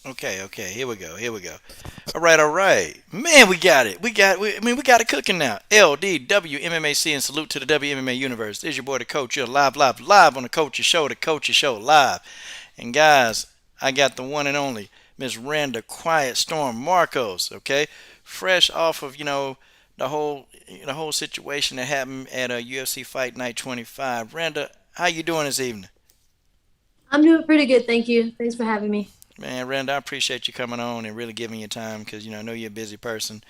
Okay, okay, here we go, here we go. All right. Man, we got it. We got it cooking now. LDW MMAC and salute to the WMMA universe. This is your boy, the coach. You're live on the Coach's Show, the Coach's Show live. And guys, I got the one and only Miss Randa Quiet Storm Markos, okay? Fresh off of, the whole situation that happened at UFC Fight Night 25. Randa, how you doing this evening? I'm doing pretty good, thank you. Thanks for having me. Man, Randa, I appreciate you coming on and really giving your time because I know you're a busy person.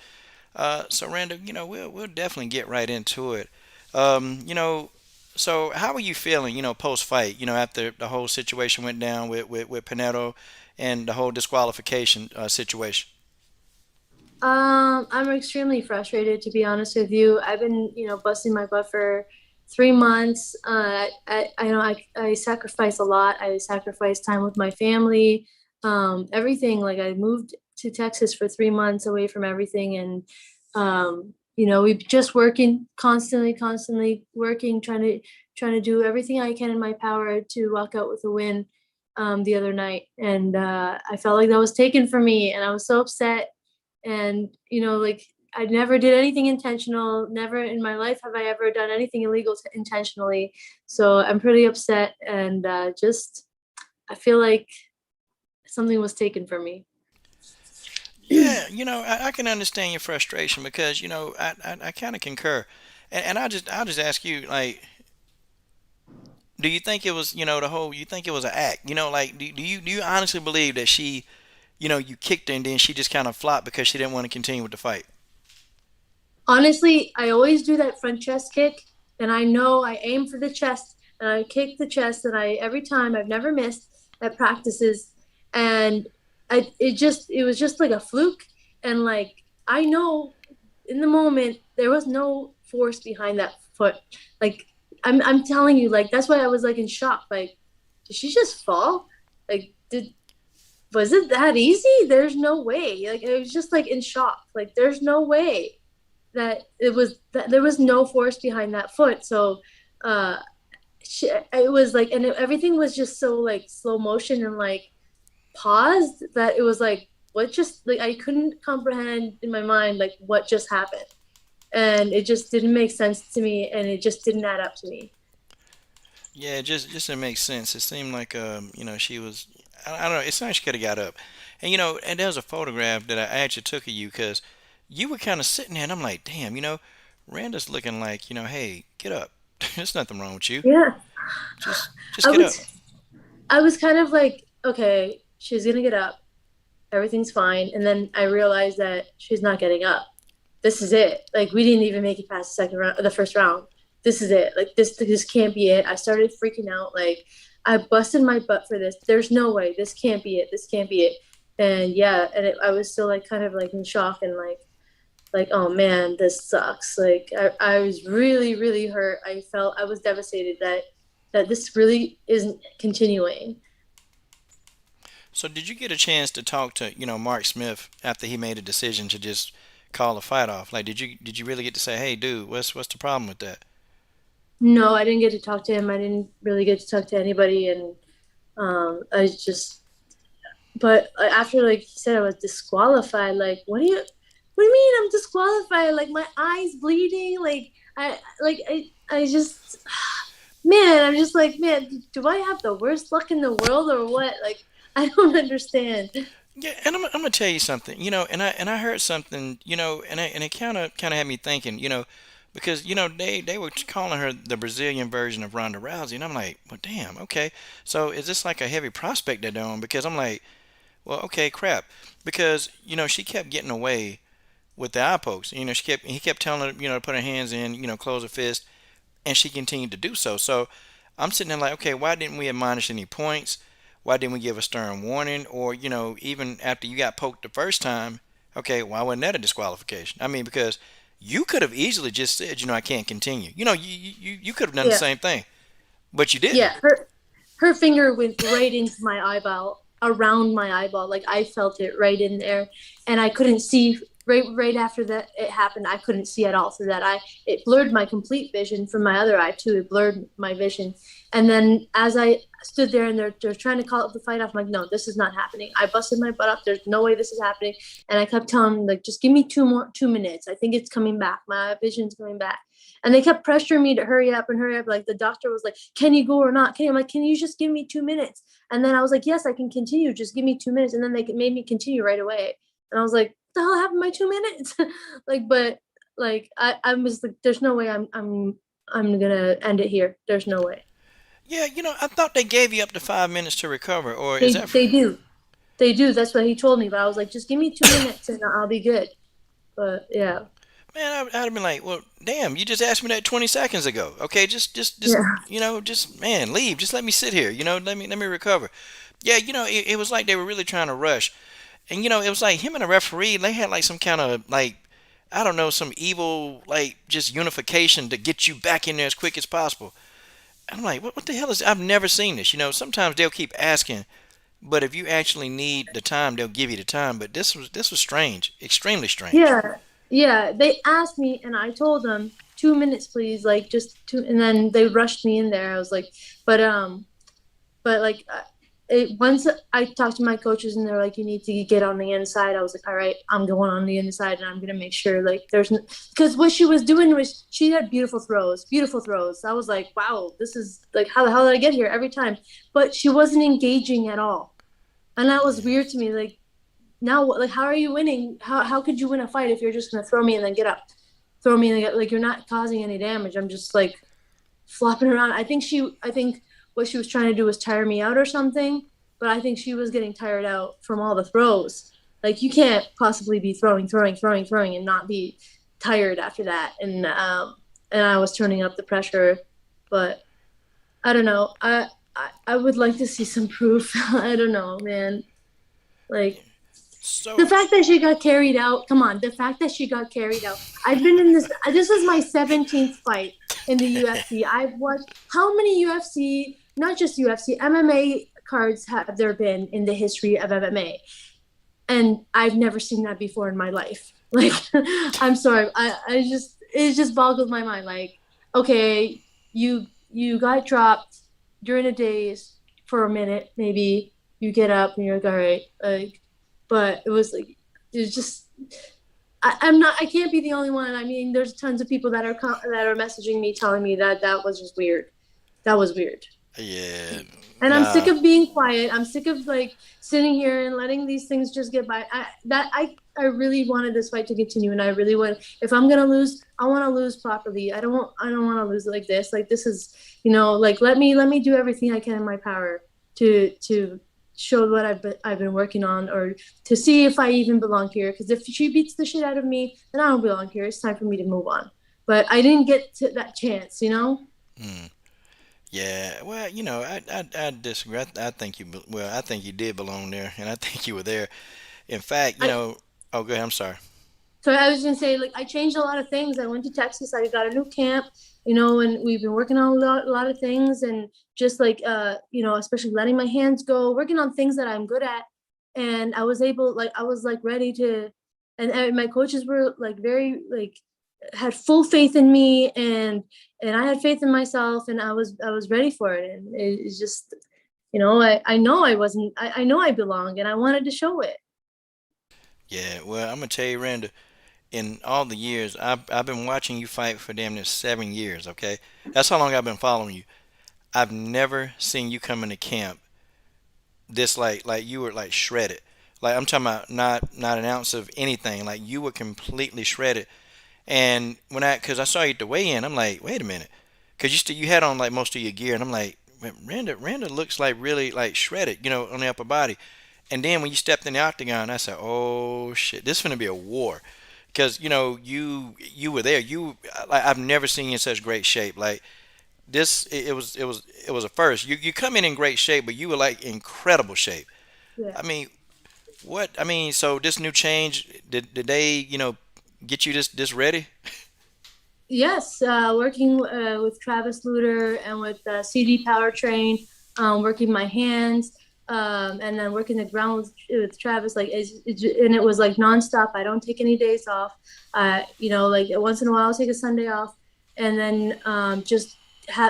So Randa, we'll definitely get right into it. Um, you know, so how are you feeling? Post fight. After the whole situation went down with Pinheiro and the whole disqualification situation. I'm extremely frustrated to be honest with you. I've been, busting my butt for 3 months. I know I sacrifice a lot. I sacrifice time with my family, everything. Like I moved to Texas for 3 months away from everything, and we've just working constantly working, trying to do everything I can in my power to walk out with a win. The other night, and I felt like that was taken from me, and I was so upset. And like, I never did anything intentional. Never in my life have I ever done anything illegal intentionally. So I'm pretty upset, and just I feel like something was taken from me. Yeah, I can understand your frustration because I kind of concur, and I'll just ask you like, do you think it was the whole? You think it was an act? Like do you honestly believe that she you kicked her and then she just kind of flopped because she didn't want to continue with the fight? Honestly, I always do that front chest kick, and I know I aim for the chest, and I kick the chest, and I every time I've never missed at practices, and it was just like a fluke, and like I know in the moment there was no force behind that foot. Like I'm telling you, like that's why I was like in shock. Like, did she just fall? Like, did was it that easy? There's no way. Like, I was just like in shock. Like, there's no way that there was no force behind that foot. So, uh, it was like, and everything was just so like slow motion and like paused that it was like, what just like I couldn't comprehend in my mind like what just happened, and it just didn't make sense to me, and it just didn't add up to me. Yeah, it just didn't make sense. It seemed like she was. I don't know. It's like she could have got up, and and there was a photograph that I actually took of you because you were kind of sitting there, and I'm like, damn, Randa's looking like hey, get up. There's nothing wrong with you. Yeah, Just I get up. was I was kind of like, okay, she's gonna get up, everything's fine, and then I realized that she's not getting up. This is it. Like we didn't even make it past the second round, the first round. This is it. Like this can't be it. I started freaking out. Like I busted my butt for this. There's no way. This can't be it. This can't be it. And yeah, and I was still like kind of like in shock and like oh man, this sucks. Like I was really hurt. I felt I was devastated that this really isn't continuing. So did you get a chance to talk to Mark Smith after he made a decision to just call the fight off? Like, did you really get to say, hey, dude, what's the problem with that? No, I didn't get to talk to him. I didn't really get to talk to anybody, and I just. But after like he said I was disqualified, like what do you mean I'm disqualified? Like my eyes bleeding, I just, man, I'm just like, man, do I have the worst luck in the world or what? Like I don't understand. Yeah, and I'm gonna tell you something, and I heard something, and it kind of had me thinking, because they were calling her the Brazilian version of Ronda Rousey, and I'm like, well, damn, okay, so is this like a heavy prospect they're doing? Because I'm like, well, okay, crap, because she kept getting away with the eye pokes, he kept telling her, to put her hands in, close her fist, and she continued to do so. So I'm sitting there like, okay, why didn't we admonish any points? Why didn't we give a stern warning? Or, even after you got poked the first time, okay, why wasn't that a disqualification? I mean, because you could have easily just said, I can't continue. You could have done the Yeah, same thing, but you didn't. yeah. Her finger went right into my eyeball, around my eyeball. Like I felt it right in there, and I couldn't see right after that it happened, I couldn't see at all through that eye. It blurred my complete vision from my other eye too. It blurred my vision. And then as I stood there and they're trying to call up the fight off, I'm like, no, this is not happening. I busted my butt up. There's no way this is happening. And I kept telling them, like, just give me 2 minutes. I think it's coming back. My vision's coming back. And they kept pressuring me to hurry up and hurry up. Like the doctor was like, can you go or not? I'm like, can you just give me 2 minutes? And then I was like, yes, I can continue. Just give me 2 minutes. And then they made me continue right away. And I was like, the hell happened to my 2 minutes? Like, but like I was like, there's no way I'm gonna end it here. There's no way. Yeah, I thought they gave you up to 5 minutes to recover, or is They that for? they do. They do. That's what he told me. But I was like, just give me 2 minutes and I'll be good. But yeah. Man, I'd have been like, well, damn, you just asked me that 20 seconds ago. Okay, Yeah. just, man, leave. Just let me sit here. Let me recover. Yeah, it was like they were really trying to rush. And, it was like him and the referee, they had like some kind of, like, I don't know, some evil, like, just unification to get you back in there as quick as possible. I'm like, what the hell is, I've never seen this. Sometimes they'll keep asking, but if you actually need the time, they'll give you the time. But this was strange, extremely strange. Yeah. Yeah. They asked me and I told them 2 minutes, please. Like just two. And then they rushed me in there. I was like, but, but like, once I talked to my coaches and they're like, you need to get on the inside. I was like, all right, I'm going on the inside and I'm going to make sure like there's because what she was doing was she had beautiful throws, beautiful throws. I was like, wow, this is like, how the hell did I get here every time? But she wasn't engaging at all. And that was weird to me. Like, now like how are you winning? How could you win a fight if you're just gonna throw me and then get up, throw me and get, like you're not causing any damage? I'm just like flopping around. I think what she was trying to do was tire me out or something, but I think she was getting tired out from all the throws. Like you can't possibly be throwing and not be tired after that. And I was turning up the pressure, but I don't know. I would like to see some proof. I don't know, man. Like the So, fact that she got carried out, come on, the fact that she got carried out. I've been in this is my 17th fight in the UFC. I've watched how many UFC, not just UFC, MMA cards have there been in the history of MMA? And I've never seen that before in my life. Like, I'm sorry. It just boggles my mind. Like, okay, you got dropped during the days for a minute, maybe you get up and you're like, all right, like, but it was like, it was just, I can't be the only one. I mean, there's tons of people that are messaging me telling me that that was just weird. That was weird. yeah, And I'm sick nah, of being quiet. I'm sick of like sitting here and letting these things just get by. I really wanted this fight to continue, and I really want. If I'm gonna lose, I want to lose properly. I don't want to lose like this. Like this is, like let me do everything I can in my power to show what I've been working on, or to see if I even belong here. Because if she beats the shit out of me, then I don't belong here. It's time for me to move on. But I didn't get to that chance. mm, yeah. Well, I disagree. I think well, I think you did belong there, and I think you were there. In fact, I, oh, good. I'm sorry. So I was gonna say, like, I changed a lot of things. I went to Texas. I got a new camp, and we've been working on a lot of things, and just like, especially letting my hands go, working on things that I'm good at. And I was like ready to, and my coaches were like very like had full faith in me, and I had faith in myself, and I was ready for it. And it's just, I know I wasn't, I know I belong, and I wanted to show it. Yeah. Well, I'm gonna tell you, Randa. In all the years, I've been watching you fight for damn near 7 years. Okay, that's how long I've been following you. I've never seen you come into camp this like you were like shredded. Like I'm talking about not an ounce of anything. Like you were completely shredded. And because I saw you at the weigh-in, I'm like, wait a minute, because you had on like most of your gear, and I'm like, Randa looks like really like shredded, on the upper body. And then when you stepped in the octagon, I said, oh shit, this is gonna be a war. Because you were there. Like I've never seen you in such great shape. Like this, it was a first. You come in great shape, but you were like incredible shape. Yeah. I mean, what? I mean, so this new change, did they, get you this ready? Yes, working with Travis Luter and with CD Powertrain, working my hands. and then working the ground with Travis, like and it was like nonstop. I don't take any days off. Like once in a while I'll take a Sunday off, and then just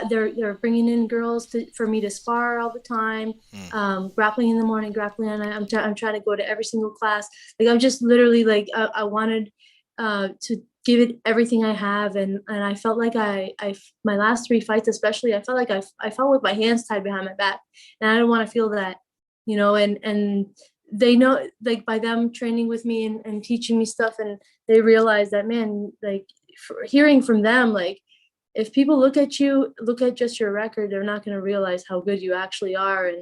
they're bringing in girls for me to spar all the time. Mm. Grappling in the morning, grappling at night. I'm trying to go to every single class. Like I'm just literally like I wanted to give it everything I have, and I felt like I my last three fights especially, I felt like I fought with my hands tied behind my back, and I don't want to feel that, and they know, like, by them training with me and teaching me stuff, and they realize that, man, like, hearing from them, like, if people look at just your record, they're not going to realize how good you actually are.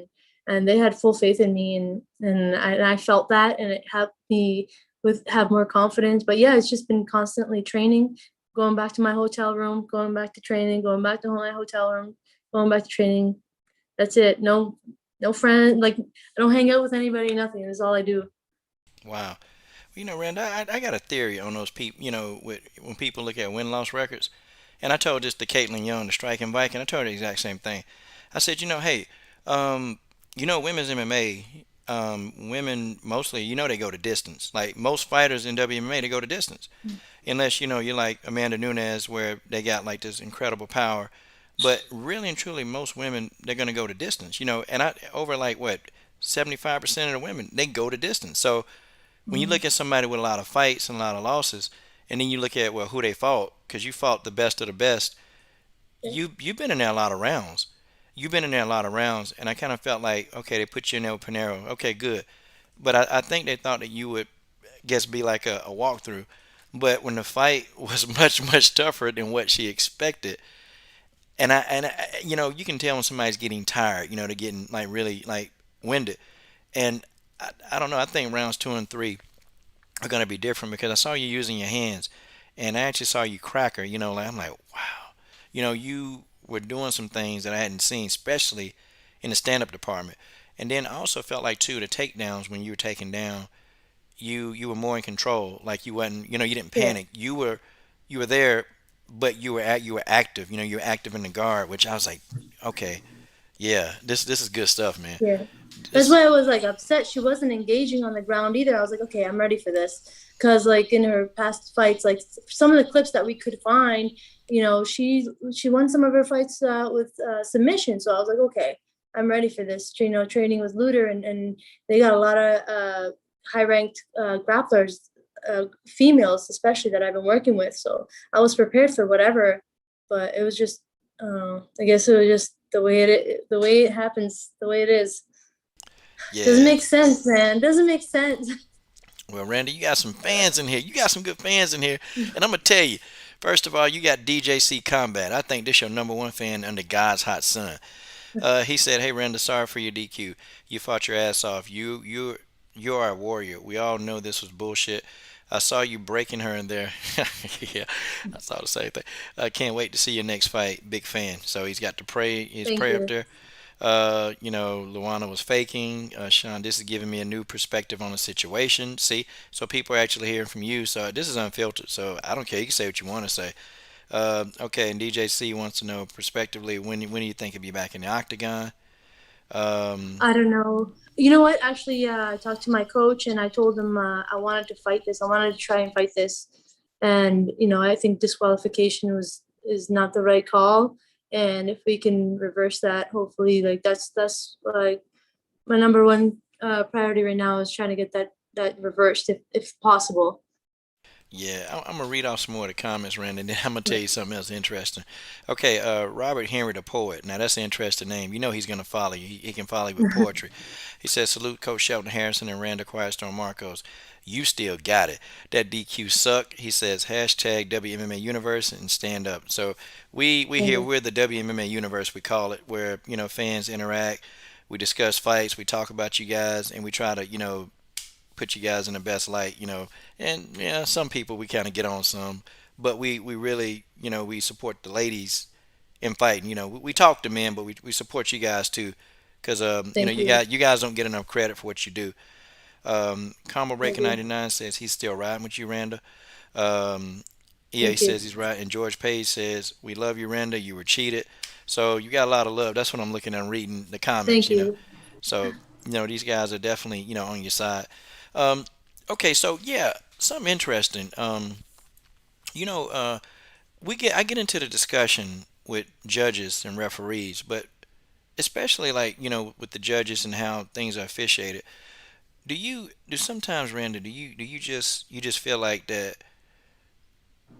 And they had full faith in me, and I felt that, and it helped me with have more confidence. But yeah, it's just been constantly training, going back to my hotel room, going back to training, going back to my hotel room, going back to training. That's it. No friend. Like, I don't hang out with anybody. Nothing. That's all I do. Wow. Rand, I got a theory on those people. When people look at win loss records, and I told this to Caitlin Young, the striking Viking. I told her the exact same thing. I said, hey, um, women's MMA, women mostly, they go to distance. Like most fighters in WMA, they go to distance. Unless, you're like Amanda Nunes, where they got like this incredible power. But really and truly, most women, they're going to go to distance, and over like what, 75% of the women, they go to distance. So when you Mm-hmm. look at somebody with a lot of fights and a lot of losses, and then you look at, well, who they fought, because you fought the best of the best, Yeah. you've been in there a lot of rounds. You've been in there a lot of rounds, and I kind of felt like, okay, they put you in there with Pinheiro. Okay, good. But I think they thought that you would, guess, be like a walkthrough. But when the fight was much, much tougher than what she expected, you can tell when somebody's getting tired, they're getting like really like winded. And I don't know, I think rounds two and three are going to be different because I saw you using your hands, and I actually saw you cracker. Like I'm like, wow. You were doing some things that I hadn't seen, especially in the stand-up department. And then I also felt like too the takedowns when you were taken down, you were more in control. Like you wasn't, you didn't Yeah. panic. You were there, but you were active. You were active in the guard, which I was like, okay, yeah, this is good stuff, man. Yeah. That's This why I was like upset she wasn't engaging on the ground either. I was like, okay, I'm ready for this. Because like in her past fights, like some of the clips that we could find, she won some of her fights with submission. So I was like, okay, I'm ready for this. Training with Luter, and they got a lot of high ranked grapplers, females especially, that I've been working with. So I was prepared for whatever. But it was just, I guess it was just the way it happens, the way it is. Doesn't yeah. make sense, man. Doesn't make sense. Well, Randy, you got some fans in here. You got some good fans in here. And I'm going to tell you, first of all, you got DJC Combat. I think this your number one fan under God's hot sun. He said, "Hey, Randa, sorry for your DQ. You fought your ass off. You are a warrior. We all know this was bullshit. I saw you breaking her in there. Yeah, I saw the same thing. I can't wait to see your next fight. Big fan. So he's got to pray. His Thank prayer up you. there. Luana was faking. Sean, this is giving me a new perspective on the situation. See, so people are actually hearing from you. So this is unfiltered. So I don't care. You can say what you want to say. Okay, and DJC wants to know prospectively when do you think he'll be back in the octagon? Um, I don't know. You know what? Actually, I talked to my coach and I told him I wanted to fight this. I wanted to try and fight this, and I think disqualification was is not the right call. And if we can reverse that, hopefully, like that's like my number one priority right now is trying to get that reversed if possible. yeah, I'm gonna read off some more of the comments, Randy, and then I'm gonna tell Yeah. you something else interesting. Okay, Robert Henry the poet. Now that's an interesting name. He's gonna follow you. He can follow you with poetry. He says, "Salute Coach Shelton Harrison and Randa Quietstone Markos. You still got it. That DQ suck." He says, hashtag WMMA Universe and stand up. So we here, Mhm. we're the WMMA Universe, we call it, where fans interact. We discuss fights. We talk about you guys, and we try to put you guys in the best light. And yeah, some people we kind of get on some, but we really we support the ladies in fighting. We talk to men, but we support you guys too, because Thank you. you guys don't get enough credit for what you do. Combo Thank Breaker you. 99 says he's still riding with you, Randa. Um, yeah, he Thank you. says he's right. And George Page says, "We love you, Randa. You were cheated." So you got a lot of love. That's what I'm looking at, reading the comments. Thank you. So these guys are definitely on your side. Um, okay, so yeah, something interesting. You know, uh, I get into the discussion with judges and referees, but especially like with the judges and how things are officiated. Do sometimes, Randa, do you just feel like that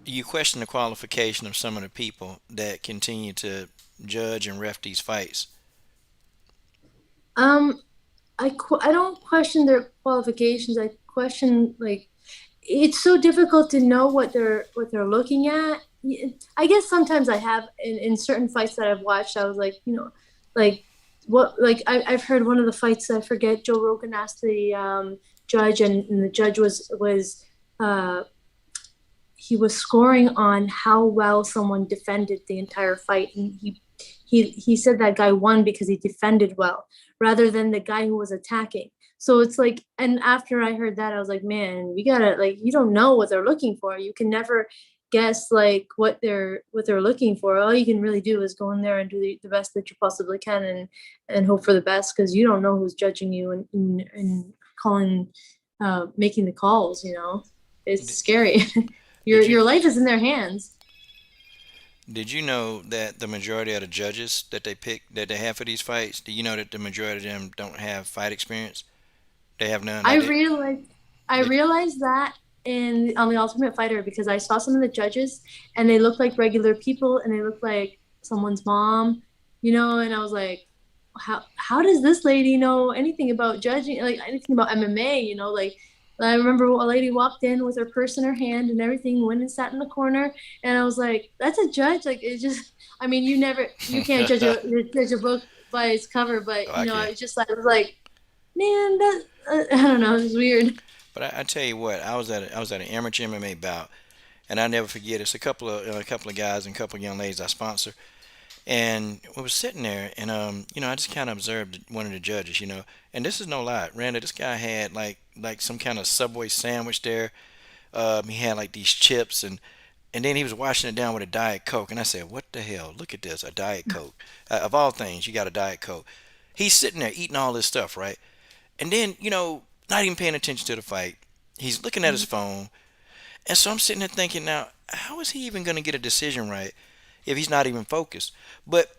you question the qualification of some of the people that continue to judge and ref these fights? Um, I don't question their qualifications. I question like it's so difficult to know what they're looking at. I guess sometimes I have in certain fights that I've watched. I was like, like I've heard one of the fights. I forget. Joe Rogan asked the judge, and the judge was uh, he was scoring on how well someone defended the entire fight, and he said that guy won because he defended well rather than the guy who was attacking. So it's like, and after I heard that, I was like, man, we gotta like, you don't know what they're looking for. You can never guess like what they're looking for. All you can really do is go in there and do the best that you possibly can, and hope for the best because you don't know who's judging you and calling, making the calls. It's D- scary. your Did you your life is in their hands. did you know that the majority of the judges that they pick that they have for these fights, do you know that the majority of them don't have fight experience? They have none. I Like they, realized I they realized that in on the Ultimate Fighter because I saw some of the judges and they looked like regular people and they looked like someone's mom, and I was like, how does this lady know anything about judging, like anything about MMA, like I remember a lady walked in with her purse in her hand and everything, went and sat in the corner, and I was like, that's a judge. Like it just, I mean, you can't judge a book by its cover, but oh, I can. it's just like I was like, man, that I don't know. It was weird. But I tell you what, I was at an amateur MMA bout, and I never forget. It's a couple of guys and a couple of young ladies I sponsor, and we was sitting there, and I just kind of observed one of the judges, and this is no lie, Randa. This guy had like some kind of Subway sandwich there. He had like these chips, and then he was washing it down with a Diet Coke, and I said, "What the hell? Look at this, a Diet Coke. Of all things, you got a Diet Coke." He's sitting there eating all this stuff, right? And then, not even paying attention to the fight. He's looking at his phone. And so I'm sitting there thinking, now, how is he even going to get a decision right if he's not even focused? But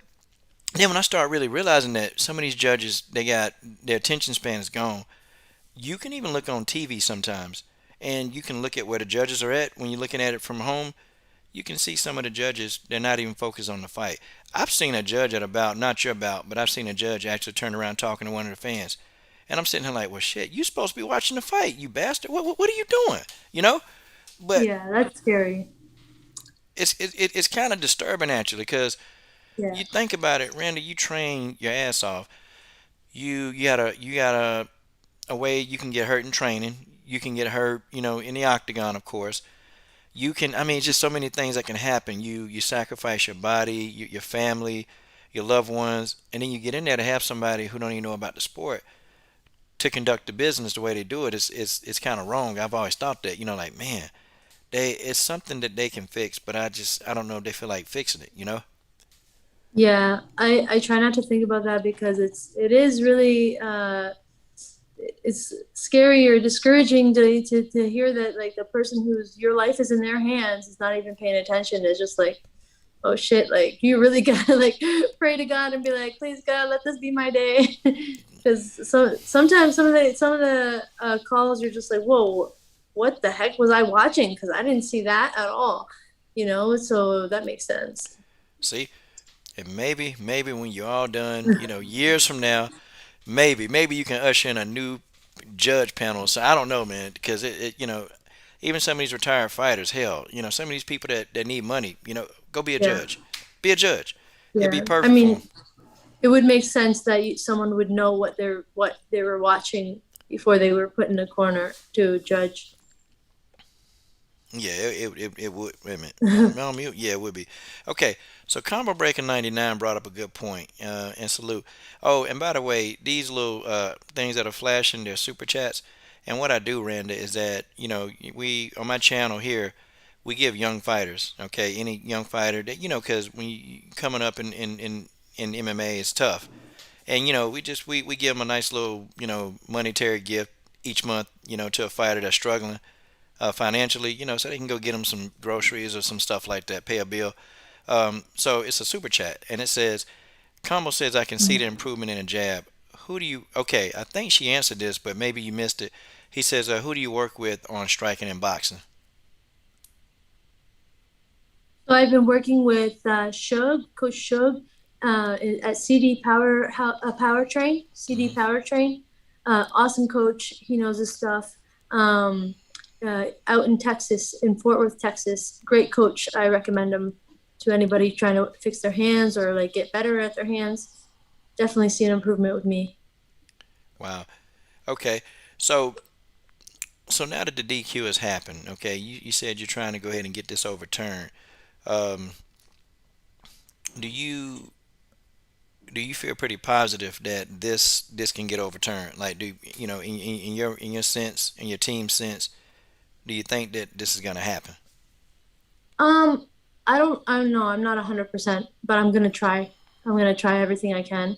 then when I start really realizing that some of these judges, they got their attention span is gone. You can even look on TV sometimes, and you can look at where the judges are at when you're looking at it from home. You can see some of the judges, they're not even focused on the fight. I've seen a judge at a bout, not your bout, but I've seen a judge actually turn around talking to one of the fans. And I'm sitting here like, well, shit, you supposed to be watching the fight, you bastard. What are you doing? You know? But Yeah, that's scary. it's kind of disturbing actually, because Yeah. you think about it, Randy. You train your ass off. You got a way you can get hurt in training. You can get hurt, in the octagon, of course. You can. I mean, it's just so many things that can happen. You sacrifice your body, your family, your loved ones, and then you get in there to have somebody who don't even know about the sport to conduct the business the way they do it. It's kind of wrong. I've always thought that. Like, man, it's something that they can fix, but I don't know if they feel like fixing it. Yeah, I try not to think about that because it is really it's scary or discouraging to hear that like the person whose your life is in their hands is not even paying attention. It's just like, oh shit, like you really gotta like pray to God and be like, please God, let this be my day. Because sometimes some of the calls you're just like, whoa, what the heck was I watching? Because I didn't see that at all. So that makes sense. See, and maybe when you're all done, years from now, maybe you can usher in a new judge panel. So I don't know, man, because even some of these retired fighters, hell, some of these people that need money, go be a Yeah, judge. Be a judge. It'd be yeah. I perfect for them. mean, it would make sense that someone would know what they were watching before they were put in a corner to judge. Yeah, it would. Wait a minute. Am I on mute? Yeah, it would be. Okay, so Combo Breaker 99 brought up a good point, and salute. Oh, and by the way, these little things that are flashing, they're super chats. And what I do, Randa, is that, we, on my channel here, we give young fighters, okay, any young fighter that, because when you coming up in MMA, it's tough. and we give them a nice little monetary gift each month, to a fighter that's struggling financially, so they can go get them some groceries or some stuff like that, pay a bill. So it's a super chat, and it says, Combo says, I can see the improvement in a jab. Who do you? Okay, I think she answered this, but maybe you missed it. He says, who do you work with on striking and boxing? So I've been working with Coach Shug, at CD Powertrain, CD Hmm. Powertrain. Awesome coach. He knows his stuff. Um, Out in Texas, in Fort Worth, Texas. Great coach. I recommend him to anybody trying to fix their hands or like get better at their hands. Definitely see an improvement with me. Wow. Okay. So now that the DQ has happened, okay, you said you're trying to go ahead and get this overturned. Um, do you do you feel pretty positive that this can get overturned? Like, do in your sense, in your team sense, do you think that this is gonna happen? Um, I don't know. I'm not 100%, but I'm gonna try. I'm gonna try everything I can.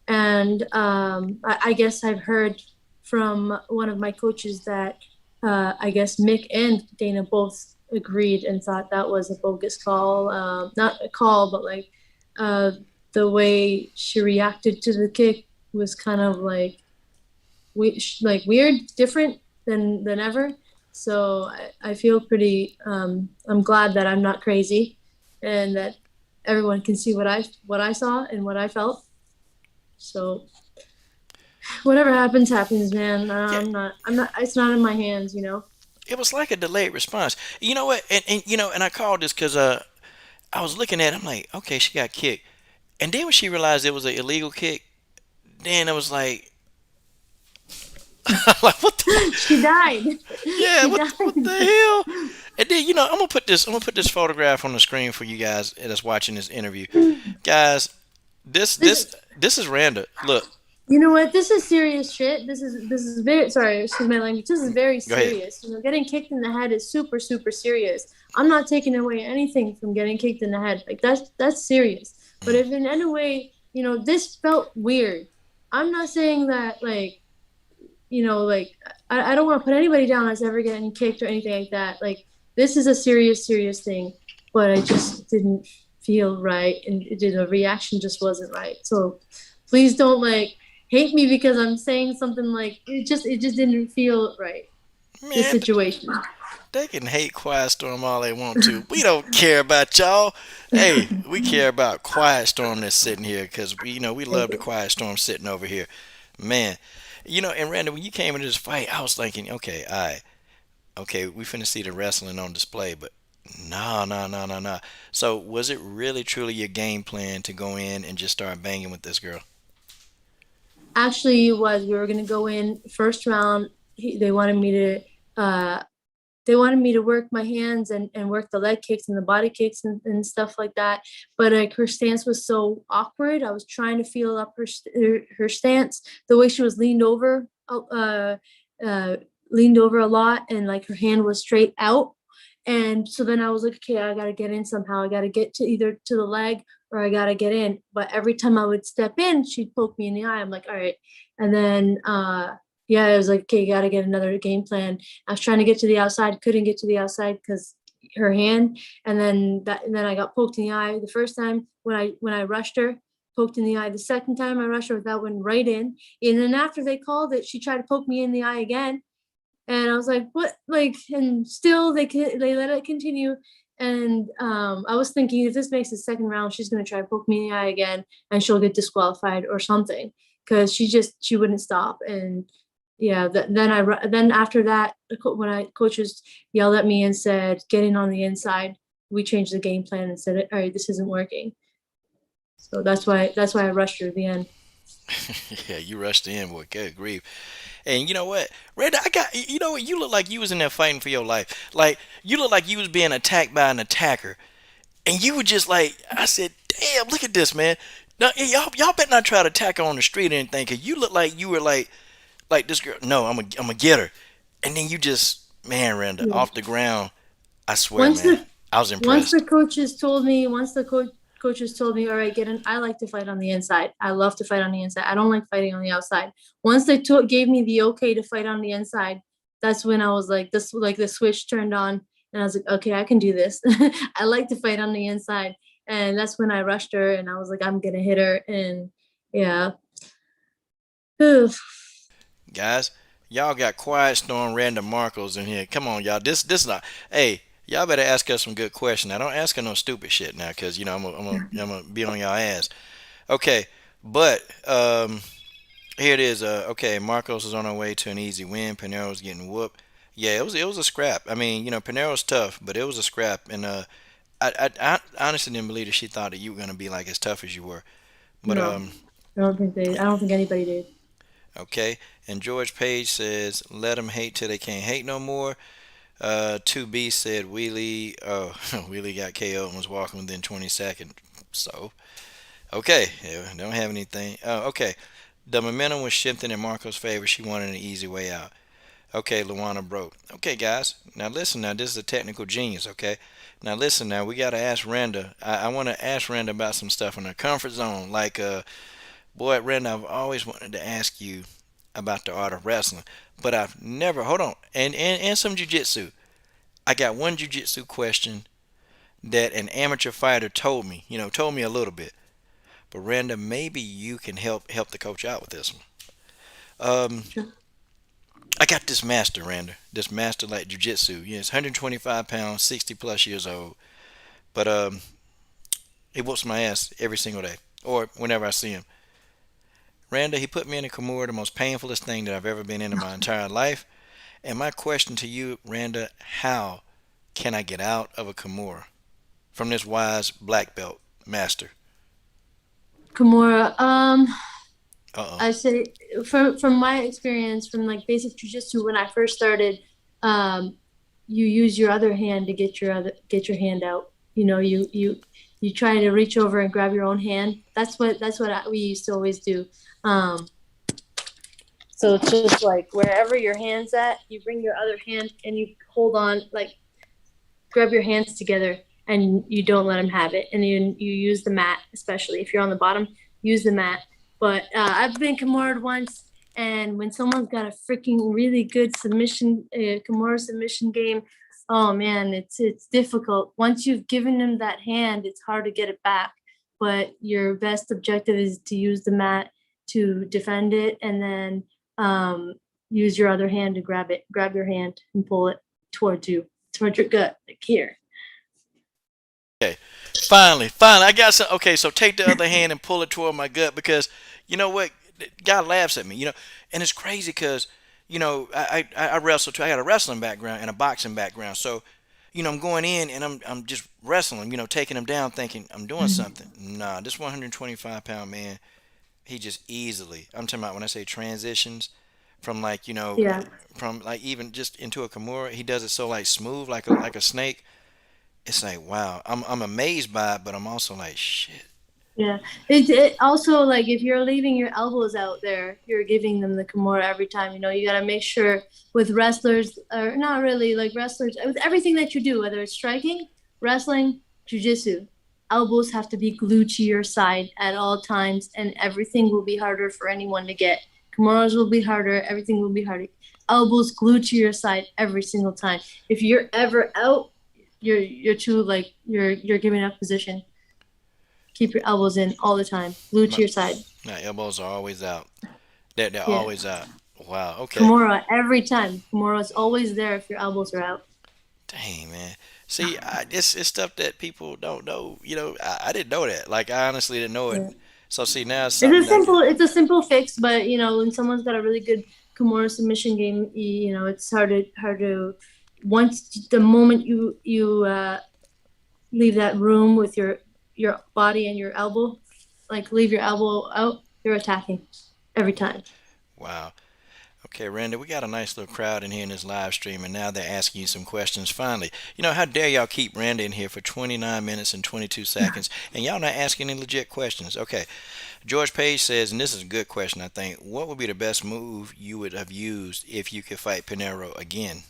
And I guess I've heard from one of my coaches that I guess Mick and Dana both agreed and thought that was a bogus call. Not a call, but like uh, the way she reacted to the kick was kind of like like weird, different than ever. So I feel pretty. I'm glad that I'm not crazy, and that everyone can see what I saw and what I felt. So whatever happens, happens, man. Yeah, I'm not. It's not in my hands, you know. it was like a delayed response. You know what? And I called this because I was looking at it, I'm like, okay, she got kicked. And then when she realized it was an illegal kick, then I was like, I'm like, what the, She died. yeah, She what the died. hell? And then I'm gonna put this photograph on the screen for you guys that's watching this interview. Guys, this This this this is Randa. Look, You know what? This is serious shit. This is very sorry, excuse my language. This is very go ahead. serious. You know, getting kicked in the head is super serious. I'm not taking away anything from getting kicked in the head. Like that's serious. But Mm. if in any way, this felt weird. I'm not saying that like, like I don't want to put anybody down that's ever getting kicked or anything like that. Like this is a serious thing. But I just didn't feel right, and the reaction just wasn't right. So please don't like hate me because I'm saying something like it just didn't feel right. This Man, situation. they can hate Quiet Storm all they want to. We don't care about y'all. Hey, we care about Quiet Storm that's sitting here because we Thank love the you. Quiet Storm sitting over here. Man, and Randy, when you came into this fight, I was thinking, okay, all right, okay, we finna see the wrestling on display, but no, no, no, no, no. So was it really truly your game plan to go in and just start banging with this girl? Actually, it was we were gonna go in first round. They wanted me to work my hands and work the leg kicks and the body kicks and stuff like that. But like her stance was so awkward. I was trying to feel up her stance, the way she was uh, leaned over a lot, and like her hand was straight out. And so then I was like, okay, I gotta get in somehow. I gotta get to either to the leg or I gotta get in. But every time I would step in, she'd poke me in the eye. I'm like, all right. And then yeah, I was like, okay, you gotta get another game plan. I was trying to get to the outside, couldn't get to the outside because her hand, and then I got poked in the eye the first time when I rushed her, poked in the eye. The second time I rushed her, that went right in. And then after they called it, she tried to poke me in the eye again, and I was like, what? Like, and still they let it continue. And I was thinking, if this makes the second round, she's gonna try to poke me in the eye again, and she'll get disqualified or something, because she wouldn't stop. And yeah, then after that, when I coaches yelled at me and said, "Get in on the inside," we changed the game plan and said, "All right, this isn't working." So that's why I rushed her at the end. Yeah, you rushed in, boy. Good grief. And you know what, Randy, I got you know what, you look like you was in there fighting for your life. Like you look like you was being attacked by an attacker. And you were just like, I said, damn, look at this, man. Now y'all better not try to attack her on the street or anything, cause you look like you were like this girl. No, I'm gonna get her. And then you just, man, Randa, Yeah. off the ground. I swear, Once man, the I was once impressed. the coaches told me, once the coach coaches told me, all right, get in. I like to fight on the inside. I love to fight on the inside. I don't like fighting on the outside. Once they gave me the okay to fight on the inside, that's when I was like, this, like the switch turned on, and I was like, okay, I can do this. I like to fight on the inside, and that's when I rushed her, and I was like, I'm gonna hit her, and yeah. Guys, y'all got quiet storm random Markos in here. Come on, y'all. This not. Hey, y'all better ask us some good questions. Now, don't ask her no stupid shit now, cause I'm gonna be on y'all ass. Okay, but here it is. Okay, Marcos is on our way to an easy win. Pinheiro's getting whooped. Yeah, it was a scrap. I mean, Pinheiro's tough, but it was a scrap. And I honestly didn't believe that she thought that you were gonna be like as tough as you were. But No, I don't think they. I don't think anybody did. okay. And George Page says, "Let them hate till they can't hate no more." 2B said Wheelie. Oh, Wheelie got KO and was walking within 20 seconds. So okay, yeah, don't have anything. Okay. The momentum was shifting in Marco's favor. She wanted an easy way out. Okay, Luana broke. Okay, guys. Now listen. Now this is a technical genius. Okay. Now listen. Now we gotta ask Randa. I want to ask Randa about some stuff in her comfort zone. Like, boy, Randa, I've always wanted to ask you about the art of wrestling, but I've never. Hold on. And some jujitsu. I got one jujitsu question that an amateur fighter told me. Told me a little bit. But Randa, maybe you can help the coach out with this one. Um, Sure. I got this master, Randa. This master like jujitsu. Yeah, it's 125 pounds, 60 plus years old. But he whoops my ass every single day, or whenever I see him. Randa, he put me in a Kimura, the most painfulest thing that I've ever been in my entire life. And my question to you, Randa, how can I get out of a Kimura from this wise black belt master? Kimura. Uh oh. I say from my experience from like basic jujitsu when I first started, um, you use your other hand to get your hand out. You try to reach over and grab your own hand. We used to always do. Um, so it's just like wherever your hand's at, you bring your other hand and you hold on, like grab your hands together and you don't let them have it. And you use the mat, especially if you're on the bottom, use the mat. But I've been Kimura once, and when someone's got a freaking really good Kimura submission game, oh man, it's difficult. Once you've given them that hand, it's hard to get it back. But your best objective is to use the mat to defend it, and then use your other hand to grab your hand and pull it towards you, towards your gut, like here. Okay. Finally, I got some. Okay, so take the other hand and pull it toward my gut because you know what? God laughs at me, and it's crazy because I wrestle too. I got a wrestling background and a boxing background, so I'm going in and I'm just wrestling, taking him down, thinking I'm doing something. Nah, this 125-pound man, he just easily. I'm talking about when I say transitions from like Yeah. from like even just into a Kimura, he does it so like smooth like a snake. It's like wow, I'm amazed by it, but I'm also like shit. Yeah. It also like if you're leaving your elbows out there, you're giving them the Kimura every time. You got to make sure with wrestlers, or not really like wrestlers, with everything that you do, whether it's striking, wrestling, jujitsu, elbows have to be glued to your side at all times, and everything will be harder for anyone to get. Kimuras will be harder. Everything will be harder. Elbows glued to your side every single time. If you're ever out, you're too like you're giving up position. Keep your elbows in all the time, glued My, to your side. my elbows are always out. They're Yeah. always out. Wow. Okay. Kimura every time. Kimura is always there if your elbows are out. Dang man. See, it's stuff that people don't know. I didn't know that. Like I honestly didn't know it. Yeah. So see now it's It's a something that I can. simple it's a simple fix, but when someone's got a really good Kimura submission game, it's hard to once the moment you leave that room with your body and your elbow, like leave your elbow out, you're attacking every time. Wow. Okay, Randy, we got a nice little crowd in here in this live stream, and now they're asking you some questions. Finally, how dare y'all keep Randy in here for 29 minutes and 22 seconds, and y'all not asking any legit questions? Okay, George Page says, and this is a good question, I think. What would be the best move you would have used if you could fight Pinheiro again?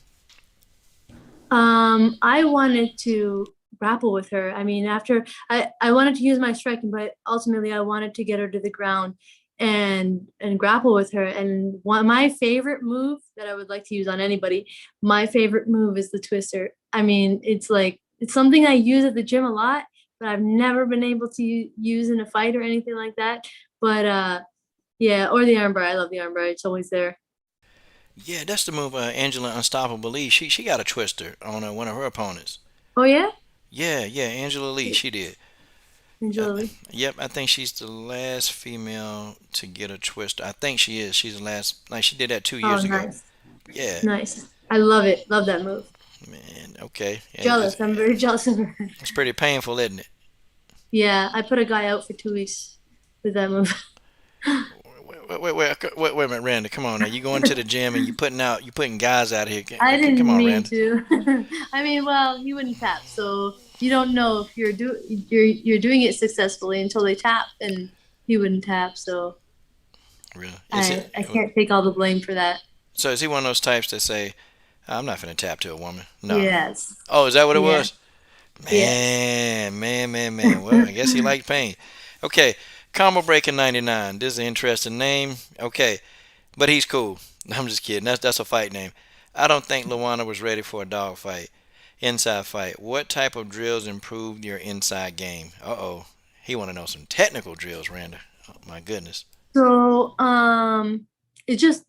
I wanted to. grapple with her. I mean, after I wanted to use my striking, but ultimately I wanted to get her to the ground and grapple with her. And one my favorite move that I would like to use on anybody, my favorite move is the twister. I mean, it's like it's something I use at the gym a lot, but I've never been able to use in a fight or anything like that. But yeah, or the armbar. I love the armbar. It's always there. Yeah, that's the move. Angela Unstoppable Lee. She got a twister on one of her opponents. Oh yeah, Yeah, yeah, Angela Lee. She did. Uh, Angela Lee. yep, I think she's the last female to get a twister. I think she is. She's the last. Like she did that two Oh, years ago. nice, Yeah, nice. I love it. Love that move. man. Okay, Jealous. I'm very jealous of her. it's pretty painful, isn't it? Yeah, I put a guy out for 2 weeks with that move. Wait a minute, Randa. Come on now. You going to the gym and you putting guys out here. I Come didn't on, mean Randa. to. I mean, well, he wouldn't tap, so you don't know if you're doing it successfully until they tap, and he wouldn't tap. So Really? Is it? I can't take all the blame for that. So is he one of those types that say, "I'm not finna tap to a woman"? No. Yes, Oh, is that what it yeah, was? yes. Man. Well, I guess he liked pain. Okay, Combo Breaker 99. This is an interesting name. Okay, but he's cool. I'm just kidding. That's a fight name. I don't think Luana was ready for a dog fight. Inside fight. What type of drills improved your inside game? Uh-oh. He want to know some technical drills, Randa. Oh, my goodness. So it just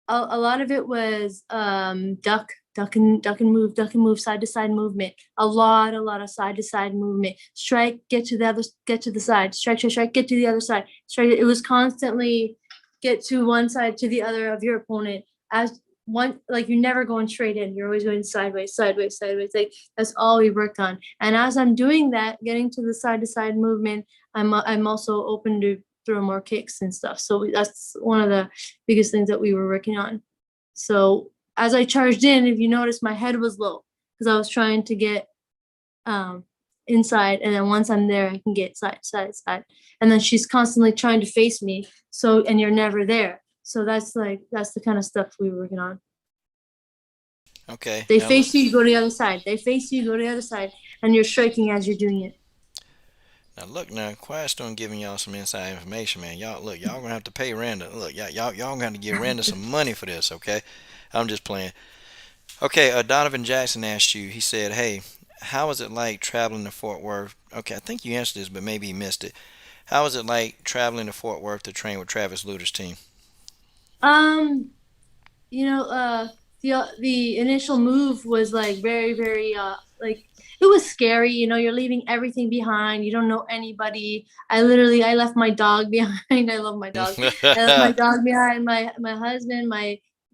a lot of it was duck and move, side to side movement. A lot of side to side movement. Strike, get to the side. Strike, get to the other side. Strike. It was constantly get to one side to the other of your opponent. As one, like you're never going straight in. You're always going sideways, sideways, sideways. Like that's all we worked on. And as I'm doing that, getting to the side to side movement, I'm also open to throw more kicks and stuff. So that's one of the biggest things that we were working on. So as I charged in, if you notice, my head was low because I was trying to get um, inside, and then once I'm there, I can get side, side, side. And then she's constantly trying to face me. So and you're never there. So that's the kind of stuff we were working on. Okay. They face you, you go to the other side. They face you, you go to the other side, and you're striking as you're doing it. Now look now, Quiet Storm giving y'all some inside information, man. Y'all look, y'all gonna have to pay Randa. Look, y'all gonna have to give Randa some money for this, okay? I'm just playing. Okay, Donovan Jackson asked you. He said, "Hey, how was it like traveling to Fort Worth?" Okay, I think you answered this, but maybe you missed it. How was it like traveling to Fort Worth to train with Travis Luter's team? Um, you know, the initial move was like very like it was scary. You know, you're leaving everything behind. You don't know anybody. I left my dog behind. I love my dog. I left my dog behind. My husband,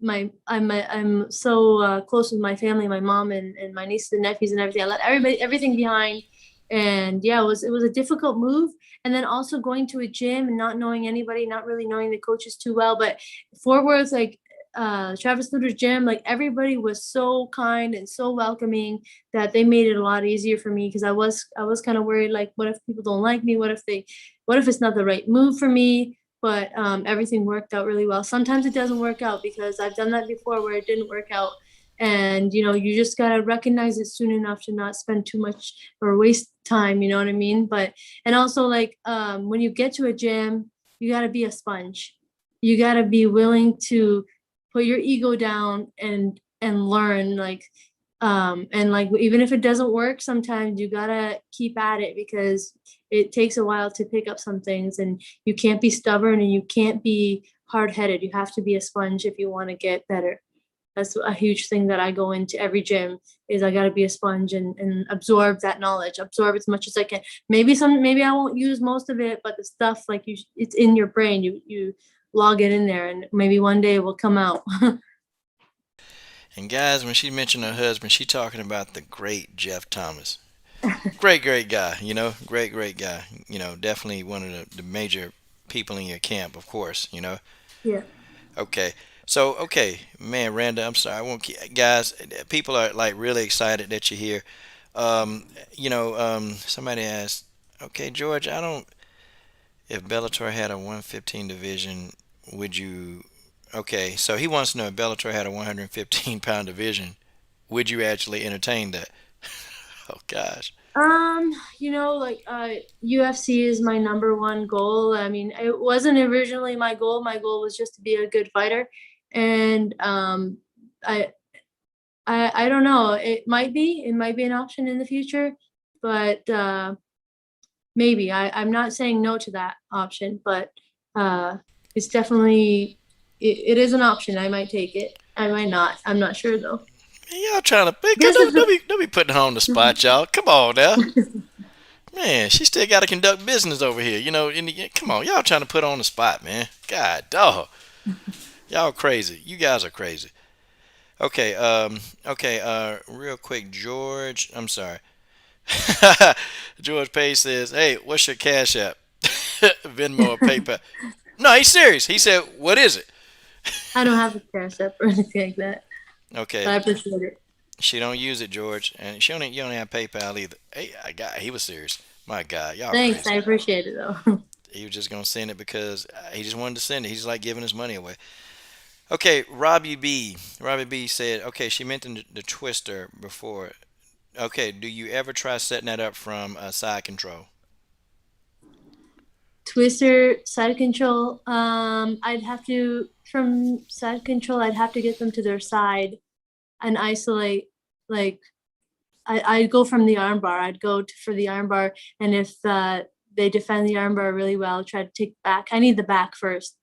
I'm so close with my family, my mom and my nieces and nephews and everything. I left everything behind. And yeah, it was a difficult move. And then also going to a gym and not knowing anybody, not really knowing the coaches too well. But Fort Worth, like Travis Luter's gym, like everybody was so kind and so welcoming that they made it a lot easier for me because I was kind of worried, like, what if people don't like me? What if it's not the right move for me? But everything worked out really well. Sometimes it doesn't work out because I've done that before where it didn't work out. And you just gotta recognize it soon enough to not spend too much or waste time, you know what I mean? But and also like when you get to a gym, you gotta be a sponge. You gotta be willing to put your ego down and learn and like even if it doesn't work, sometimes you gotta keep at it because it takes a while to pick up some things, and you can't be stubborn and you can't be hard-headed. You have to be a sponge if you want to get better. That's a huge thing that I go into every gym is I got to be a sponge and absorb that knowledge, absorb as much as I can. Maybe I won't use most of it, but the stuff like it's in your brain. You log it in there, and maybe one day it will come out. And guys, when she mentioned her husband, she talking about the great Jeff Thomas. Great guy. Great guy. Definitely one of the major people in your camp, of course. Yeah. Okay. So, okay, man, Randa, I'm sorry. I won't keep, guys, people are like really excited that you're here. Somebody asked, okay, George, I don't, if Bellator had a 115 division, would you, okay, so he wants to know if Bellator had a 115 pound division, would you actually entertain that? Oh gosh. Like UFC is my number one goal. I mean, it wasn't originally my goal. My goal was just to be a good fighter. And I I don't know. It might be an option in the future, but maybe. I'm not saying no to that option, but uh it's definitely it is an option. I might take it. I might not. I'm not sure though. Man, y'all trying to I guess don't, it's don't be putting her on the spot, y'all. Come on now. Man, she still got to conduct business over here. Come on, y'all trying to put her on the spot, man. God, dog. Y'all crazy. You guys are crazy. Okay, real quick, George. I'm sorry. George Page says, "Hey, what's your Cash App? Venmo or PayPal?" No, he's serious. He said, "What is it?" I don't have a cash app or anything like that, but Okay, I appreciate it. she don't use it, George, and you don't have PayPal either. Hey, he was serious. My God, y'all Thanks. I crazy. appreciate it though. He was just gonna send it because he just wanted to send it. He's like giving his money away. Okay, Robbie B. Robbie B said, okay, she mentioned the twister before. Okay, do you ever try setting that up from side control? Twister side control. I'd have to from side control. I'd have to get them to their side and isolate. Like I'd go from the armbar. I'd go for the armbar, and if they defend the armbar really well, try to take back. I need the back first.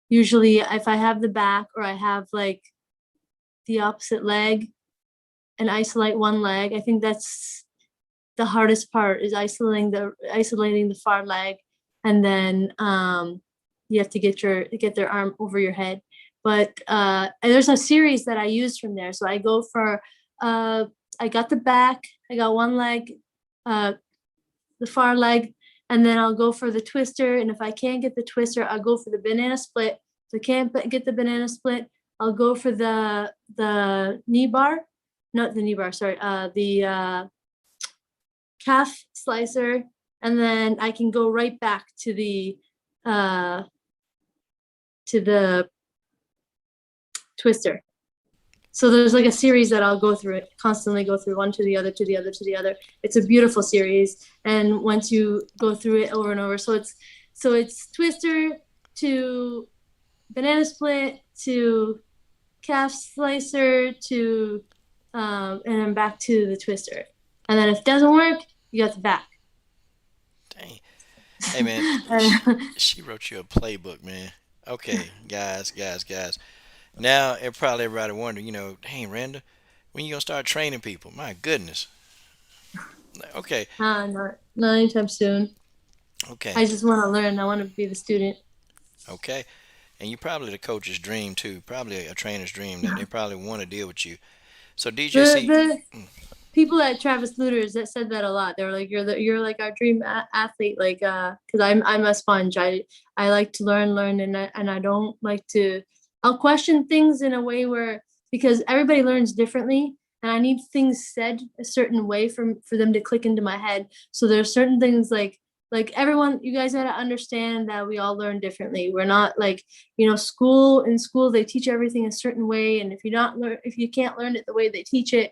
Usually, if I have the back or I have like the opposite leg and isolate one leg, I think that's the hardest part is isolating the far leg, and then you have to get their arm over your head. But there's a series that I use from there. So I go for uh, I got the back, I got one leg, uh, the far leg, and then I'll go for the twister. And if I can't get the twister, I'll go for the banana split. If I can't get the banana split, I'll go for the knee bar, not the knee bar. Sorry, the calf slicer, and then I can go right back uh to the twister. So there's like a series that I'll go through it, constantly go through one to the other, to the other, to the other. It's a beautiful series. And once you go through it over and over, so it's twister to banana split to calf slicer to and then back to the twister. And then if it doesn't work, you got the back. Dang. Hey man, she wrote you a playbook, man. Okay, guys. Now, probably everybody wondering, hey, Randa, when you gonna start training people? My goodness. Okay, Not anytime soon. okay, I just want to learn. I want to be the student. okay. And you probably the coach's dream too. Probably a trainer's dream that they probably want to deal with you. So The DJC, the people at Travis Looters that said that a lot. They were like, you're like our dream athlete." Like, because I'm a sponge. I like to learn, and I don't like to. I'll question things in a way where because everybody learns differently, and I need things said a certain way for them to click into my head. So there's certain things like everyone, you guys gotta understand that we all learn differently. We're not like in school they teach everything a certain way, and if you can't learn it the way they teach it,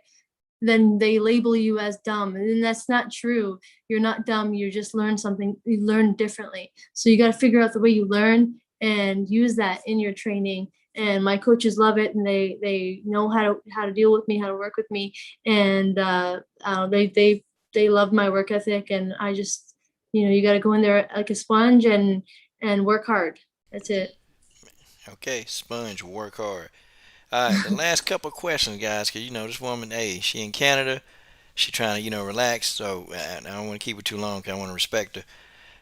then they label you as dumb. And that's not true. You're not dumb. You just learn something. You learn differently. So you got to figure out the way you learn and use that in your training. And my coaches love it, and they know how to deal with me, how to work with me, and they love my work ethic. And I just you got to go in there like a sponge and work hard. That's it. okay, sponge, work hard. All right, the last couple of questions, guys, because this woman, hey, she in Canada, she trying to relax, so I don't want to keep her too long, 'cause I want to respect her.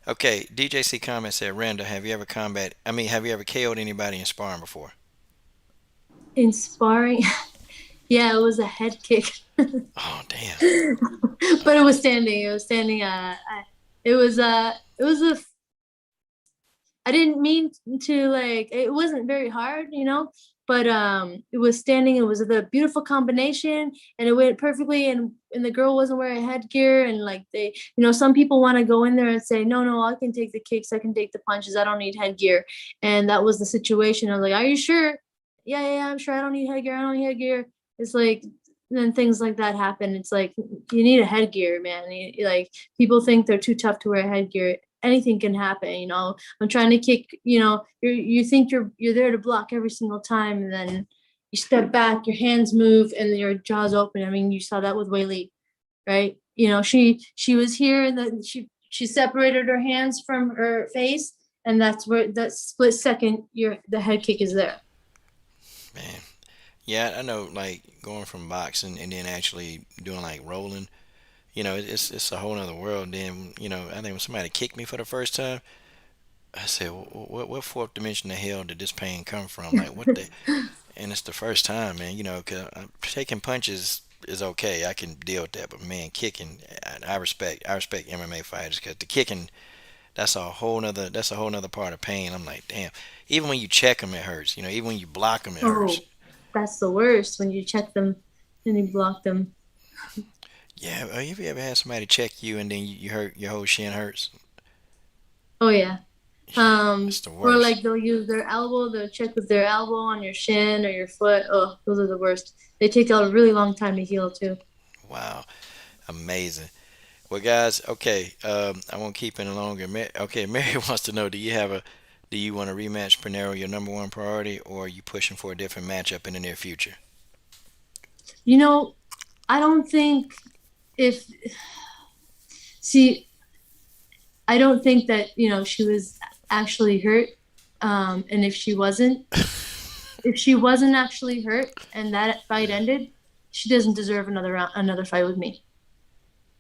Okay, DJC comment said, Randa, have you ever KO'd anybody in sparring before? Inspiring. Yeah, it was a head kick. Oh, damn. But it was standing. It was standing. It was a. I didn't mean to like. It wasn't very hard. But it was standing. It was a beautiful combination, and it went perfectly. And the girl wasn't wearing headgear, and like some people want to go in there and say, no, no, I can take the kicks, I can take the punches, I don't need headgear, and that was the situation. I was like, are you sure? Yeah, yeah, I'm sure. I don't need headgear. I don't need headgear. It's like then things like that happen. It's like you need a headgear, man. Like people think they're too tough to wear headgear. Anything can happen, you know. I'm trying to kick, you know, you think you're there to block every single time, and then you step back, your hands move, and your jaws open. I mean, you saw that with Wei Li, right? You know, she was here, and then she separated her hands from her face, and that's where that split second your the head kick is there. Man. Yeah, I know. Like going from boxing and then actually doing like rolling, it's a whole other world. Then I think when somebody kicked me for the first time, I said, what fourth dimension of hell did this pain come from? Like what the? And it's the first time, man. Cause taking punches is okay. I can deal with that. But man, kicking, I respect MMA fighters because the kicking, that's a whole nother part of pain. I'm like, damn. Even when you check them, it hurts. Even when you block them, it hurts. Oh, that's the worst when you check them and you block them. Yeah, have you ever had somebody check you and then you hurt your whole shin hurts? Oh yeah. It's the Or worst. like they'll use their elbow, they'll check with their elbow on your shin or your foot. Oh, those are the worst. They take a really long time to heal too. Wow, amazing. Well, guys, okay, I won't keep any longer. Okay, Mary wants to know: do you want to rematch Pinheiro your number one priority, or are you pushing for a different matchup in the near future? You know, I don't think if see, I don't think that, you know, she was actually hurt. And if she wasn't actually hurt and that fight Yeah, ended, she doesn't deserve another fight with me.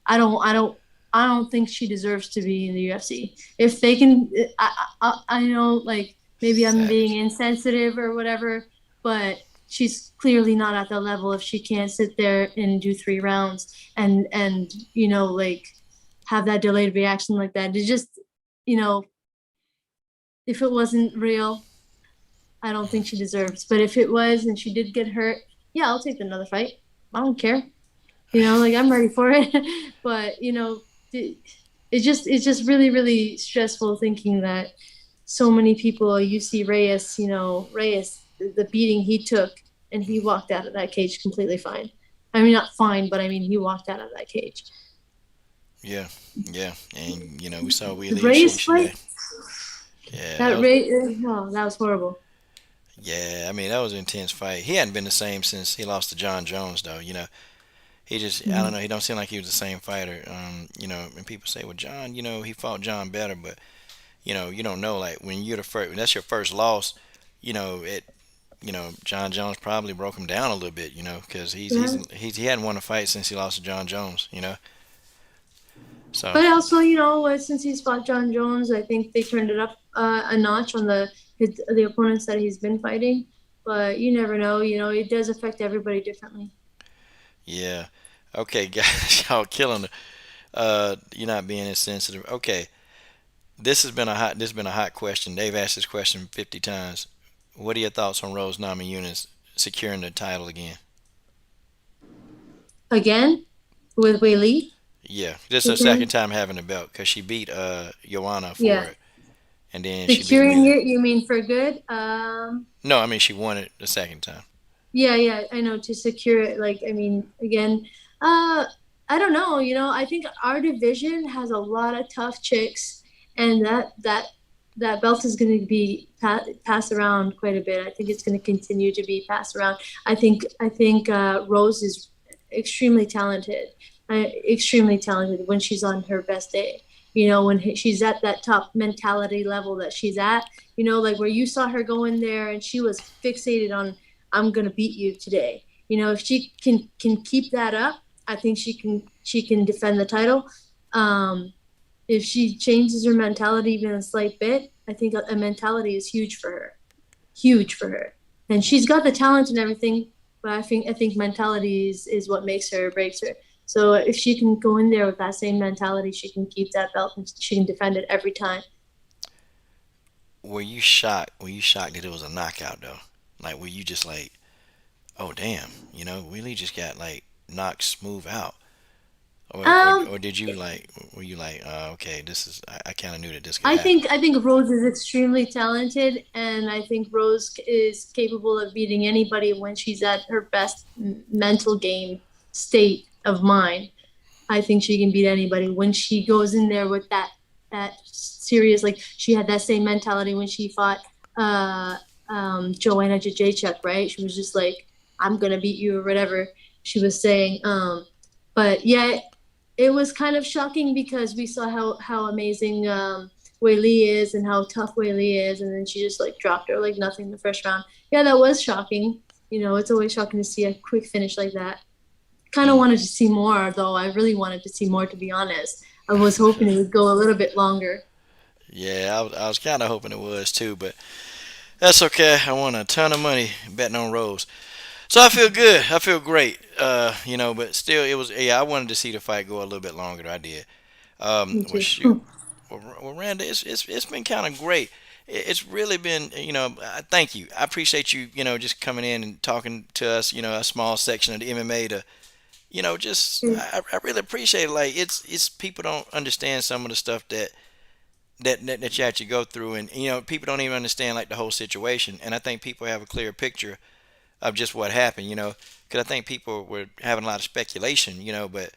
I don't I don't I don't think she deserves to be in the UFC. If they can I know like maybe I'm being savage. insensitive or whatever, but she's clearly not at the level if she can't sit there and do 3 rounds and you know like have that delayed reaction like that. It's just, you know, if it wasn't real, I don't think she deserves. But if it was and she did get hurt, yeah, I'll take another fight. I don't care. You know, like I'm ready for it. But you know, it's just really stressful thinking that so many people. You see Reyes, you know, Reyes, the beating he took, and he walked out of that cage completely fine. I mean, not fine, but I mean, he walked out of that cage. Yeah, yeah, and we saw The Willie. Reyes fight, Yeah, that that was. Ray, oh, that was horrible. Yeah, I mean that was an intense fight. He hadn't been the same since he lost to Jon Jones, though. He just, I don't Mhm. know, he don't seem like he was the same fighter. And people say, well, John, he fought John better, but you don't know. Like when you're the first, when that's your first loss, it, John Jones probably broke him down a little bit, because Yeah. he hadn't won a fight since he lost to John Jones. So But also, you know, since he's fought Jon Jones, I think they turned it up a notch on the opponents that he's been fighting. But you never know. You know, it does affect everybody differently. yeah, okay, guys, y'all killing it. You're not being insensitive. Okay, this has been a hot question. They've asked this question 50 times. What are your thoughts on Rose Namajunas securing the title again? Again, with Wei Li, Yeah, this is her second again, time having the belt because she beat Joanna for yeah, it, and then she beat securing Wheeler. it. You mean for good? No, I mean she won it the second time. Yeah, yeah, I know to secure it. Like, I mean, again, uh, I don't know. You know, I think our division has a lot of tough chicks, and that belt is going to be passed around quite a bit. I think it's going to continue to be passed around. I think Rose is extremely talented when she's on her best day. You know, when she's at that top mentality level that she's at. You know, like where you saw her go in there and she was fixated on I'm gonna beat you today. You know, if she can keep that up, I think she can defend the title. Um, if she changes her mentality even a slight bit, I think a mentality is huge for her. And she's got the talent and everything, but I think mentality is what makes her or breaks her. So if she can go in there with that same mentality, she can keep that belt and she can defend it every time. Were you shocked? Were you shocked that it was a knockout though? Like, were you just like, oh damn, Wheeler just got like knocked smooth out? Um, or did you like were you like okay, this is I kind of knew that this could I happen. think I think Rose is extremely talented, and I think Rose is capable of beating anybody when she's at her best mental game state of mind. I think she can beat anybody when she goes in there with that serious, like she had that same mentality when she fought uh Joanna Jacek, right? She was just like, I'm gonna beat you or whatever she was saying. But yeah, it was kind of shocking because we saw how amazing Wei Li is and how tough Wei Li is, and then she just like dropped her like nothing in the first round. Yeah, that was shocking. You know, it's always shocking to see a quick finish like that. Kind of Mm. wanted to see more, though. I really wanted to see more, to be honest. I was hoping it would go a little bit longer. Yeah, I was kind of hoping it was too, but that's okay. I won a ton of money betting on Rose. So I feel good. I feel great. But still, it was. Yeah, I wanted to see the fight go a little bit longer. I did. Me Well, too. shoot. Well, Randa, it's been kind of great. It's really been. Thank you. I appreciate you. Just coming in and talking to us. A small section of the MMA to. Just I really appreciate it. Like it's people don't understand some of the stuff that you actually go through, and people don't even understand like the whole situation. And I think people have a clear picture of just what happened, because I think people were having a lot of speculation, but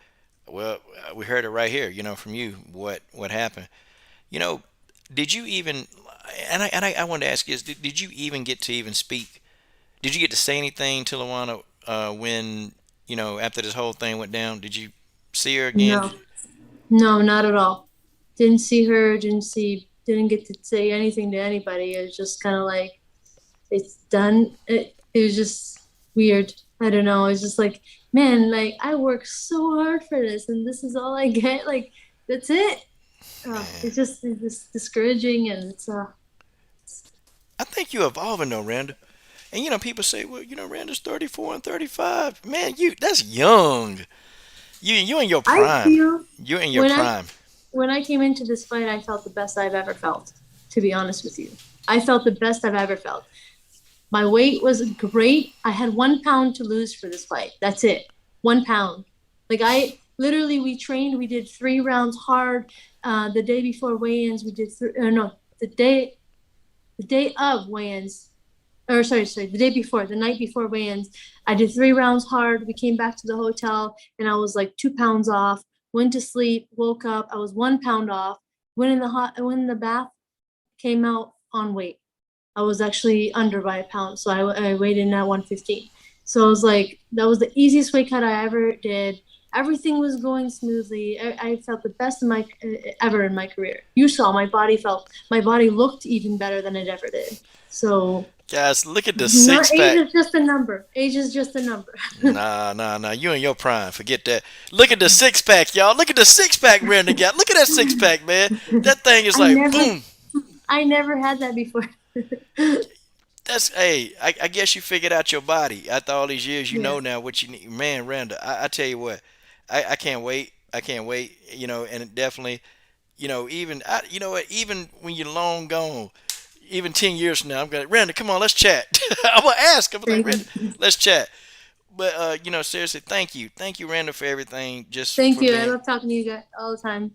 well, we heard it right here, from you what happened. You know, did you even? And I wanted to ask you: did you even get to even speak? Did you get to say anything to Luana when after this whole thing went down? Did you see her again? No, no, not at all. Didn't see her, didn't get to say anything to anybody. It was just kind of like, it's done. It was just weird. I don't know. It's just like, man, like I worked so hard for this and this is all I get. Like, that's it. Man, It's just discouraging and I think you're evolving though, Randa. And people say, well, Randa's 34 and 35. Man, that's young. You in your I prime. feel You're in your when I prime. when I came into this fight, I felt the best I've ever felt, to be honest with you. I felt the best I've ever felt. My weight was great. I had 1 pound to lose for this fight. That's it. 1 pound. Like I literally, we trained, we did 3 rounds hard. The day before weigh-ins, we did no, the day of weigh-ins, or sorry, the day before, the night before weigh-ins, I did 3 rounds hard. We came back to the hotel and I was like 2 pounds off. Went to sleep, woke up, I was 1 pound off. Went in the bath, came out on weight. I was actually under by a pound, so I weighed in at 115. So I was like, that was the easiest weight cut I ever did. Everything was going smoothly. I felt the best in my ever in my career. You saw my body looked even better than it ever did. So Guys, look at the six not age pack. is just a number. Age is just a number. Nah, nah, nah. You in your prime. Forget that. Look at the six pack, y'all. Look at the six pack Randa got. Look at that six pack, man. That thing is I like never boom. I never had that before. That's hey. I guess you figured out your body after all these years. You Yeah. know now what you need, man. Randa, I tell you what. I can't wait. I can't wait. And it definitely. Even when you're long gone, even 10 years from now, I'm gonna Randa, come on, let's chat. I'm gonna ask. I'm like Thank Randa, you. let's chat. But seriously, thank you, Randa, for everything. Just Thank for you. I being, love talking to you guys all the time.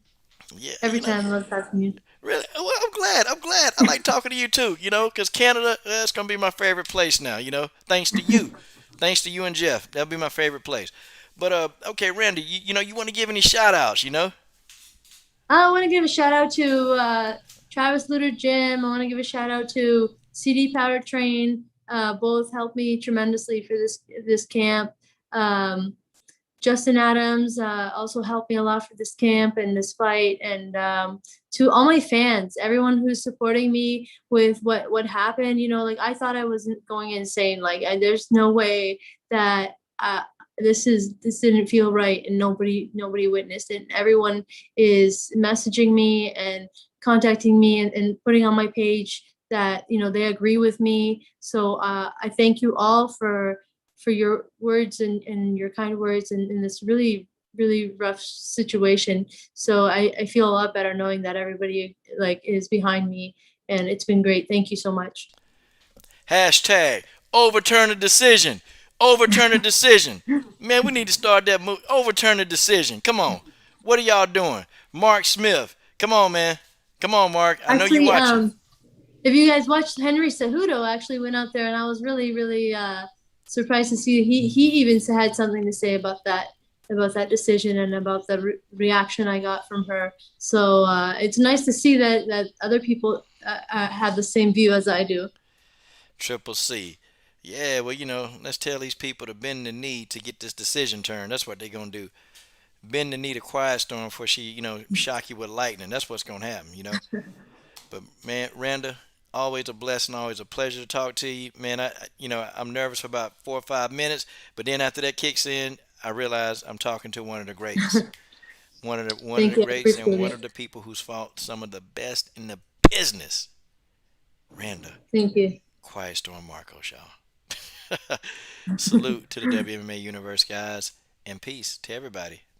yeah, Every time I love talking to you. really. Well, I'm glad. I'm glad. I like talking to you too. Because Canada, that's gonna be my favorite place now. Thanks to you, thanks to you and Jeff, that'll be my favorite place. But okay, Randa, you want to give any shout outs? I want to give a shout out to Travis Luter Gym. I want to give a shout out to CD Power Train. Both helped me tremendously for this camp. Um, Justin Adams also helped me a lot for this camp and this fight, and to all my fans, everyone who's supporting me with what happened. Like I thought I wasn't going insane. Like there's no way that this didn't feel right, and nobody witnessed it. And everyone is messaging me and contacting me and putting on my page that they agree with me. So I thank you all for your words and your kind words in this really really rough situation. So I feel a lot better knowing that everybody like is behind me, and it's been great. Thank you so much. Hashtag overturn a decision. Overturn a decision. Man, we need to start that move. Overturn the decision. Come on. What are y'all doing? Mark Smith. Come on, man. Come on, Mark. I know you're Actually, watching. if you guys watched Henry Cejudo actually went out there, and I was really, really surprised to see he even had something to say about that decision and about the reaction I got from her. So it's nice to see that other people have the same view as I do. Triple C. Yeah, well, let's tell these people to bend the knee to get this decision turned. That's what they're going to do. Bend the knee to Quiet Storm before she, shock you with lightning. That's what's going to happen. But, man, Randa, always a blessing, always a pleasure to talk to you. Man, I'm nervous for about 4 or 5 minutes, but then after that kicks in, I realize I'm talking to one of the greats. One of Thank the you, I greats and appreciate one it. of the people who's fought some of the best in the business. Randa, Thank you. Quiet Storm Markos, y'all. Salute to the WMMA universe, guys, and peace to everybody.